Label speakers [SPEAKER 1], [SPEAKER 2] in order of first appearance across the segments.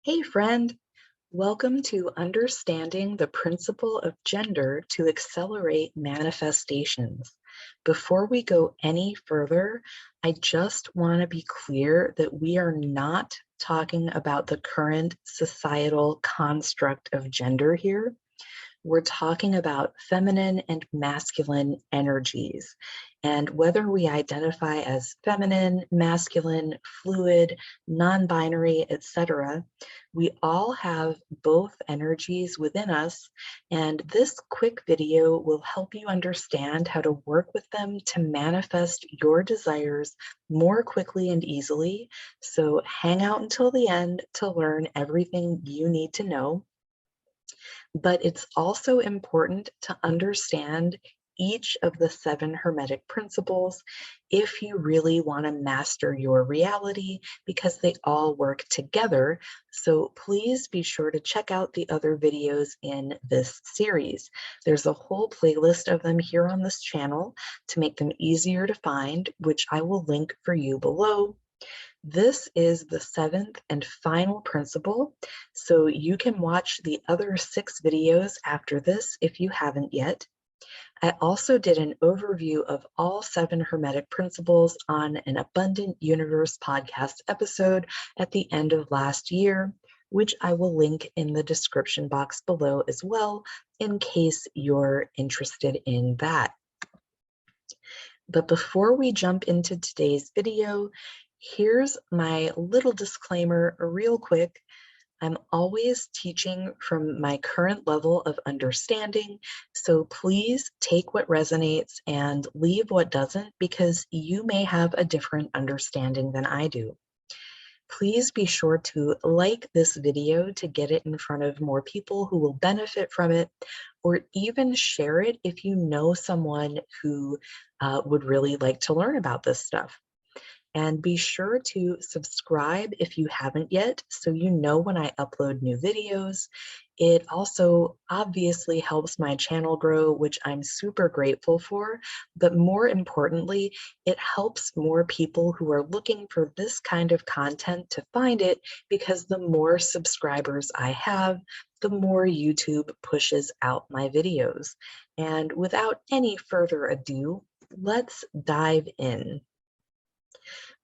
[SPEAKER 1] Hey friend, welcome to Understanding the Principle of Gender to Accelerate Manifestations. Before we go any further, I just want to be clear that we are not talking about the current societal construct of gender here. We're talking about feminine and masculine energies. And whether we identify as feminine, masculine, fluid, non-binary, etc., we all have both energies within us. And this quick video will help you understand how to work with them to manifest your desires more quickly and easily. So hang out until the end to learn everything you need to know. But it's also important to understand each of the 7 Hermetic principles if you really want to master your reality, because they all work together. So please be sure to check out the other videos in this series. There's a whole playlist of them here on this channel to make them easier to find, which I will link for you below. This is the 7th and final principle, so you can watch the other 6 videos after this if you haven't yet. I also did an overview of all 7 Hermetic principles on an Abundant Universe podcast episode at the end of last year, which I will link in the description box below as well, in case you're interested in that. But before we jump into today's video, here's my little disclaimer real quick. I'm always teaching from my current level of understanding, so please take what resonates and leave what doesn't, because you may have a different understanding than I do. Please be sure to like this video to get it in front of more people who will benefit from it, or even share it if you know someone who would really like to learn about this stuff. And be sure to subscribe if you haven't yet, so you know when I upload new videos. It also obviously helps my channel grow, which I'm super grateful for. But more importantly, it helps more people who are looking for this kind of content to find it, because the more subscribers I have, the more YouTube pushes out my videos. And without any further ado, let's dive in.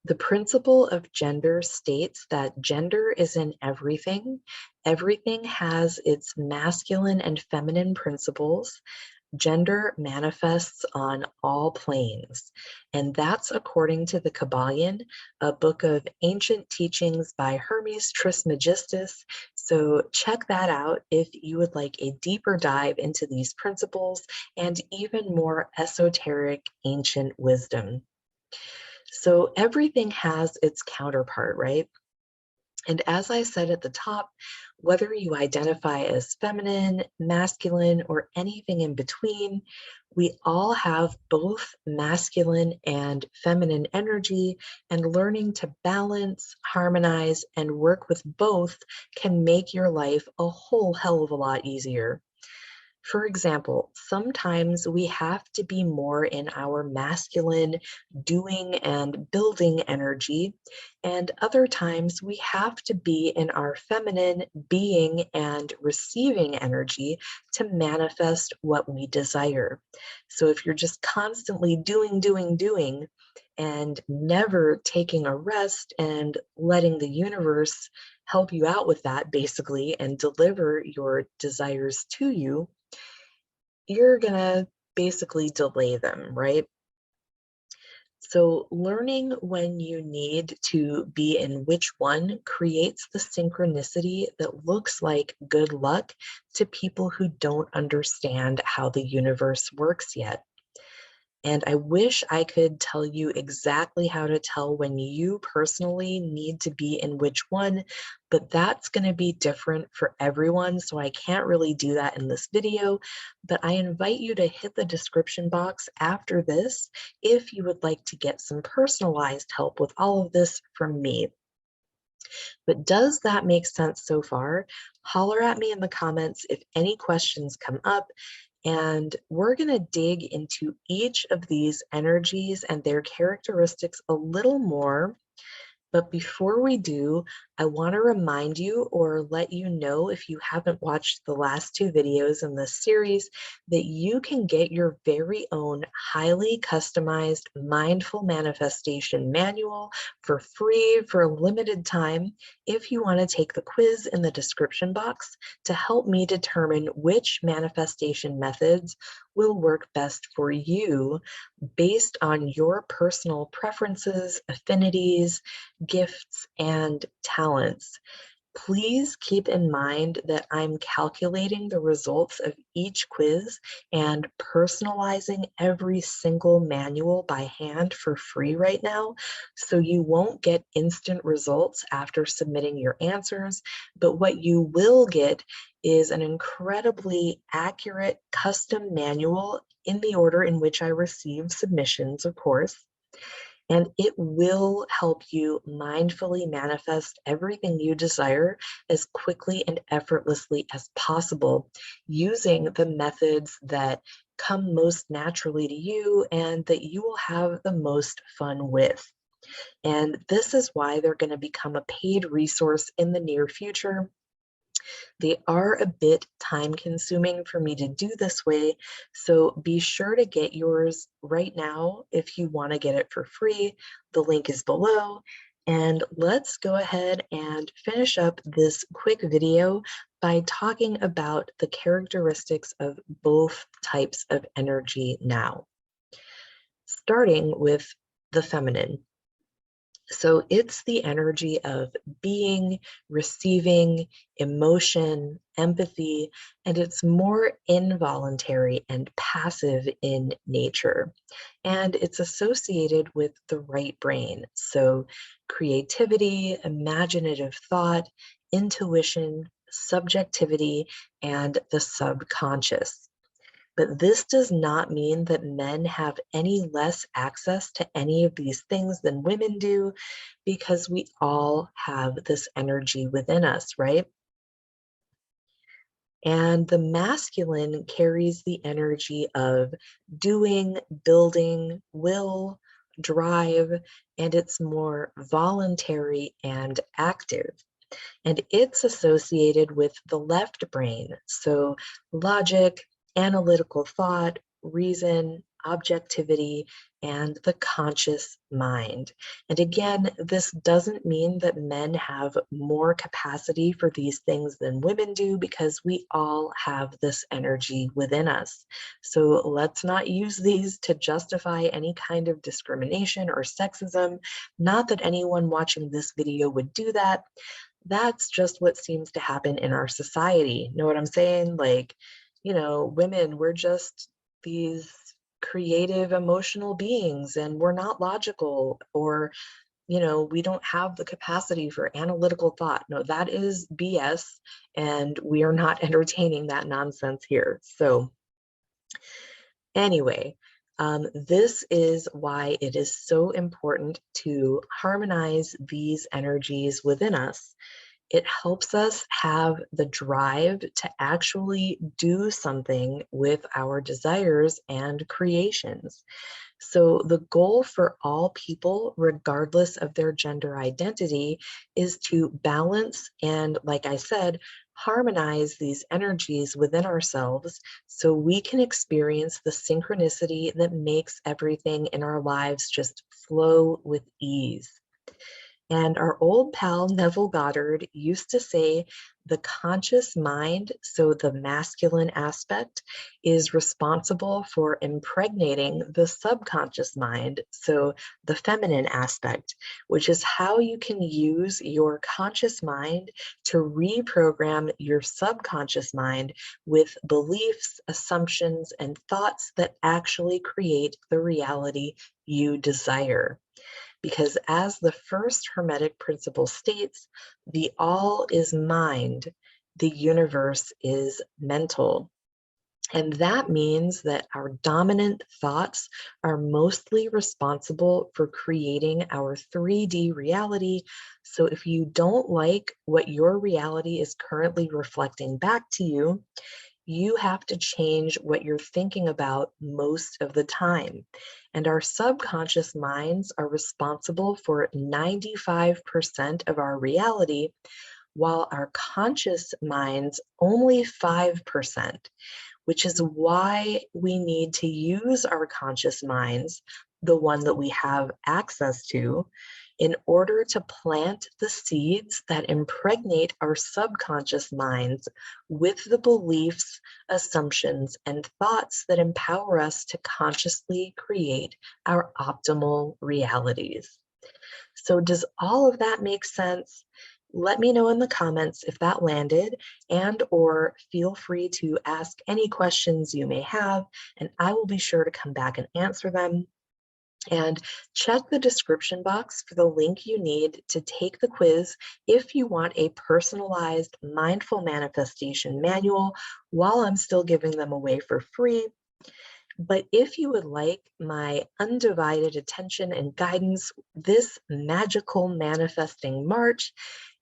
[SPEAKER 1] The principle of gender states that gender is in everything. Everything has its masculine and feminine principles. Gender manifests on all planes. And that's according to the Kabbalion, a book of ancient teachings by Hermes Trismegistus. So check that out if you would like a deeper dive into these principles and even more esoteric ancient wisdom. So everything has its counterpart, right? And as I said at the top, whether you identify as feminine, masculine, or anything in between, we all have both masculine and feminine energy, and learning to balance, harmonize, and work with both can make your life a whole hell of a lot easier. For example, sometimes we have to be more in our masculine doing and building energy, and other times we have to be in our feminine being and receiving energy to manifest what we desire. So if you're just constantly doing, and never taking a rest and letting the universe help you out with that, basically, and deliver your desires to you, you're gonna basically delay them, right? So learning when you need to be in which one creates the synchronicity that looks like good luck to people who don't understand how the universe works yet. And I wish I could tell you exactly how to tell when you personally need to be in which one, but that's going to be different for everyone, so I can't really do that in this video. But I invite you to hit the description box after this if you would like to get some personalized help with all of this from me. But does that make sense so far? Holler at me in the comments if any questions come up, and we're going to dig into each of these energies and their characteristics a little more. But before we do, I want to remind you or let you know, if you haven't watched the last two videos in this series, that you can get your very own highly customized mindful manifestation manual for free for a limited time if you want to take the quiz in the description box to help me determine which manifestation methods will work best for you based on your personal preferences, affinities, gifts, and talents. Please keep in mind that I'm calculating the results of each quiz and personalizing every single manual by hand for free right now. So you won't get instant results after submitting your answers, but what you will get is an incredibly accurate custom manual in the order in which I receive submissions, of course. And it will help you mindfully manifest everything you desire as quickly and effortlessly as possible using the methods that come most naturally to you and that you will have the most fun with. And this is why they're going to become a paid resource in the near future. They are a bit time consuming for me to do this way, so be sure to get yours right now if you want to get it for free. The link is below. And let's go ahead and finish up this quick video by talking about the characteristics of both types of energy now. Starting with the feminine. So it's the energy of being, receiving, emotion, empathy, and it's more involuntary and passive in nature. And it's associated with the right brain. So creativity, imaginative thought, intuition, subjectivity, and the subconscious. But this does not mean that men have any less access to any of these things than women do, because we all have this energy within us, right? And the masculine carries the energy of doing, building, will, drive, and it's more voluntary and active. And it's associated with the left brain. So logic, analytical thought, reason, objectivity, and the conscious mind. And again, this doesn't mean that men have more capacity for these things than women do, because we all have this energy within us. So let's not use these to justify any kind of discrimination or sexism. Not that anyone watching this video would do that. That's just what seems to happen in our society. Know what I'm saying? Like, women, we're just these creative, emotional beings, and we're not logical, or, we don't have the capacity for analytical thought. No, that is BS, and we are not entertaining that nonsense here. So anyway, this is why it is so important to harmonize these energies within us. It helps us have the drive to actually do something with our desires and creations. So the goal for all people, regardless of their gender identity, is to balance and, like I said, harmonize these energies within ourselves so we can experience the synchronicity that makes everything in our lives just flow with ease. And our old pal Neville Goddard used to say the conscious mind, so the masculine aspect, is responsible for impregnating the subconscious mind, so the feminine aspect, which is how you can use your conscious mind to reprogram your subconscious mind with beliefs, assumptions, and thoughts that actually create the reality you desire. Because as the first Hermetic principle states, the all is mind, the universe is mental. And that means that our dominant thoughts are mostly responsible for creating our 3D reality. So if you don't like what your reality is currently reflecting back to you, you have to change what you're thinking about most of the time. And our subconscious minds are responsible for 95% of our reality, while our conscious minds only 5%, which is why we need to use our conscious minds, the one that we have access to, in order to plant the seeds that impregnate our subconscious minds with the beliefs, assumptions, and thoughts that empower us to consciously create our optimal realities. So does all of that make sense? Let me know in the comments if that landed, and or feel free to ask any questions you may have, and I will be sure to come back and answer them. And check the description box for the link you need to take the quiz if you want a personalized mindful manifestation manual while I'm still giving them away for free. But if you would like my undivided attention and guidance this magical manifesting March,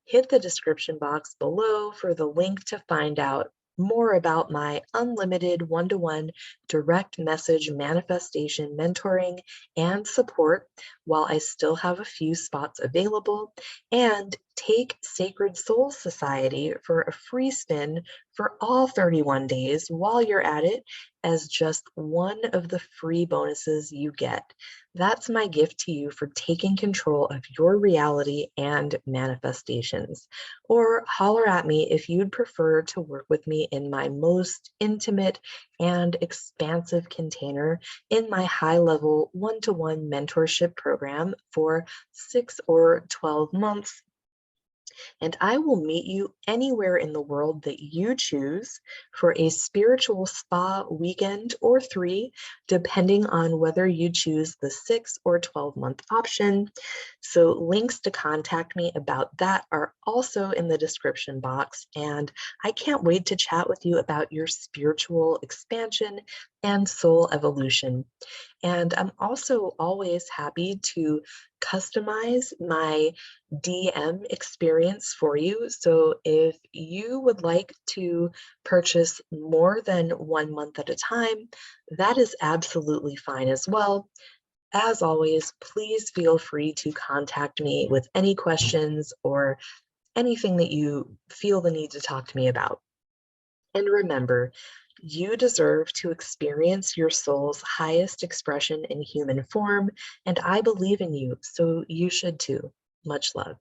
[SPEAKER 1] hit the description box below for the link to find out more about my unlimited one-to-one direct message manifestation mentoring and support while I still have a few spots available, and take Sacred Soul Society for a free spin for all 31 days while you're at it as just one of the free bonuses you get. That's my gift to you for taking control of your reality and manifestations. Or holler at me if you'd prefer to work with me in my most intimate and expansive container in my high-level one-to-one mentorship program for 6 or 12 months. And I will meet you anywhere in the world that you choose for a spiritual spa weekend or 3, depending on whether you choose the 6 or 12-month option. So links to contact me about that are also in the description box, and I can't wait to chat with you about your spiritual expansion and soul evolution. And I'm also always happy to customize my DM experience for you. So if you would like to purchase more than 1 month at a time, that is absolutely fine as well. As always, please feel free to contact me with any questions or anything that you feel the need to talk to me about. And remember, you deserve to experience your soul's highest expression in human form, and I believe in you, so you should too. Much love.